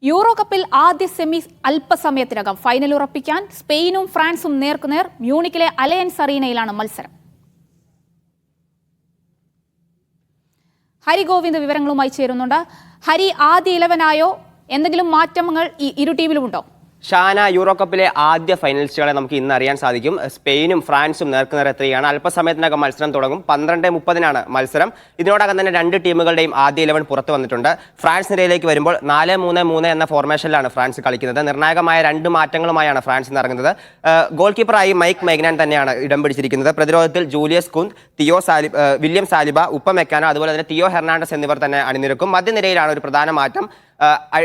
Euro കപ്പിൽ ആദ്യ semi അല്പസമയത്തിനകം ഫൈനൽ ഉറപ്പിക്കാൻ സ്പെയിനും ഫ്രാൻസും നേർക്കുനേർ. മ്യൂണിക്കിലെ അലയൻസ് അറീനയിലാണ് മത്സരം. ഹരി ഗോവിന്ദ് വിവരങ്ങളുമായി ചേരുന്നുണ്ട്. ഹരി, ആദ്യ 11 ആയോ? എന്തെങ്കിലും മാറ്റങ്ങൾ ഇരു ടീമിലുമുണ്ടോ? ഷാന, യൂറോ കപ്പിലെ ആദ്യ ഫൈനലിസ്റ്റുകളെ നമുക്ക് ഇന്ന് അറിയാൻ സാധിക്കും. സ്പെയിനും ഫ്രാൻസും നേർക്കുനേർ എത്തുകയാണ്. അല്പസമയത്തിനകം മത്സരം തുടങ്ങും. 12:30 മത്സരം. ഇതിനോടകം തന്നെ രണ്ട് ടീമുകളുടെയും ആദ്യ 11 പുറത്തു വന്നിട്ടുണ്ട്. ഫ്രാൻസ് നിരയിലേക്ക് വരുമ്പോൾ 4-3-3 എന്ന ഫോർമേഷനിലാണ് ഫ്രാൻസ് കളിക്കുന്നത്. നിർണായകമായ 2 മാറ്റങ്ങളുമായാണ് ഫ്രാൻസ് ഇറങ്ങുന്നത്. ഗോൾ കീപ്പറായി മൈക്ക് മൈഗ്നാൻ തന്നെയാണ് ഇടം പിടിച്ചിരിക്കുന്നത്. പ്രതിരോധത്തിൽ ജൂലിയസ് കുന്ത്, വില്യം സാലിബ, ഉപ്പമെക്കാനോ, അതുപോലെ തന്നെ തിയോ ഹെർണാണ്ടസ് എന്നിവർ തന്നെ അണിനിരക്കും. മധ്യനിരയിലാണ് ഒരു പ്രധാന മാറ്റം.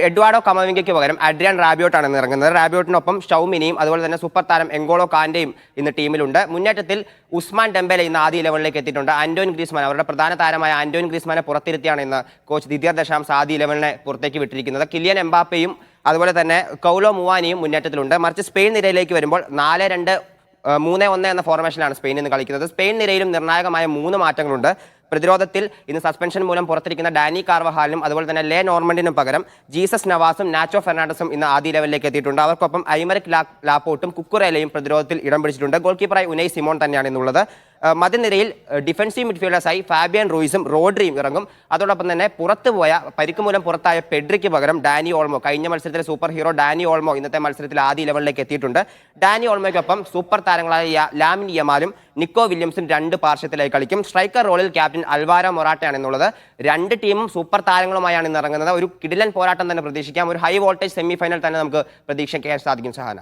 എഡ്വാർഡോ കമവിംഗയ്ക്ക് പകരം അഡ്രിയാൻ റാബിയോട്ടാണ് ഇറങ്ങുന്നത്. റാബിയോട്ടിനൊപ്പം ഷൗമിനിയും അതുപോലെ തന്നെ സൂപ്പർ താരം എങ്കോളോ കാന്റെയും ഇന്ന് ടീമിലുണ്ട്. മുന്നേറ്റത്തിൽ ഉസ്മാൻ ഡെംബെലെ ഇന്ന് ആദ്യ 11ലേക്ക് എത്തിയിട്ടുണ്ട്. ആന്റോയിൻ ഗ്രീസ്മാൻ, അവരുടെ പ്രധാന താരമായ ആന്റോയിൻ ഗ്രീസ്മാനെ പുറത്തിരുത്തിയാണ് ഇന്ന് കോച്ച് ദിദിയർ ദശാംസ് ആദ്യ 11നെ പുറത്തേക്ക് വിട്ടിരിക്കുന്നത്. കിലിയൻ എംബാപ്പയും അതുപോലെ തന്നെ കൗലോ മുവാനിയും മുന്നേറ്റത്തിലുണ്ട്. മറിച്ച് സ്പെയിൻ നിരയിലേക്ക് വരുമ്പോൾ 4-2-3-1 എന്ന ഫോർമേഷനിലാണ് സ്പെയിൻ ഇന്ന് കളിക്കുന്നത്. സ്പെയിൻ നിരയിലും നിർണായകമായ 3 മാറ്റങ്ങളുണ്ട്. പ്രതിരോധത്തിൽ ഇന്ന് സസ്പെൻഷൻ മൂലം പുറത്തിരിക്കുന്ന ഡാനി കാർവഹാലിനും അതുപോലെ തന്നെ ലേ നോർമണ്ടിനും പകരം ജീസസ് നവാസും നാച്ചോ ഫെർണാണ്ടസും ഇന്ന് ആദ്യ 11ലേക്ക് എത്തിയിട്ടുണ്ട്. അവർക്കൊപ്പം ഐമറിക് ലാപ്പോട്ടും കുക്കുറേലയും പ്രതിരോധത്തിൽ ഇടം പിടിച്ചിട്ടുണ്ട്. ഗോൾ കീപ്പറായി ഉനൈ സിമോൺ തന്നെയാണ് ഇന്നുള്ളത്. മധ്യനിരയിൽ ഡിഫൻസീവ് മിഡ്ഫീൽഡേഴ്സായി ഫാബിയൻ റൂയിസും റോഡ്രിയും ഇറങ്ങും. അതോടൊപ്പം തന്നെ പുറത്തുപോയ പരിക്ക് മൂലം പുറത്തായ പെഡ്രിക്ക് പകരം ഡാനി ഓൾമോ, കഴിഞ്ഞ മത്സരത്തിലെ സൂപ്പർ ഹീറോ ഡാനി ഓൾമോ ഇന്നത്തെ മത്സരത്തിൽ ആദ്യ 11ലേക്ക് എത്തിയിട്ടുണ്ട്. ഡാനി ഓൾമോയ്ക്കൊപ്പം സൂപ്പർ താരങ്ങളായ ലാമിൻ യമാലും നിക്കോ വില്യംസും 2 പാർശ്വത്തിലായി കളിക്കും. സ്ട്രൈക്കർ റോളിൽ ക്യാപ്റ്റൻ അൽവാരോ മൊറാട്ടയാണ് എന്നുള്ളത്. 2 ടീമും സൂപ്പർ താരങ്ങളുമായാണ് ഇന്ന് ഇറങ്ങുന്നത്. ഒരു കിടിലൻ പോരാട്ടം തന്നെ പ്രതീക്ഷിക്കാം. ഒരു ഹൈ വോൾട്ടേജ് സെമി ഫൈനൽ തന്നെ നമുക്ക് പ്രതീക്ഷിക്കാൻ സാധിക്കും. ഷഹാന.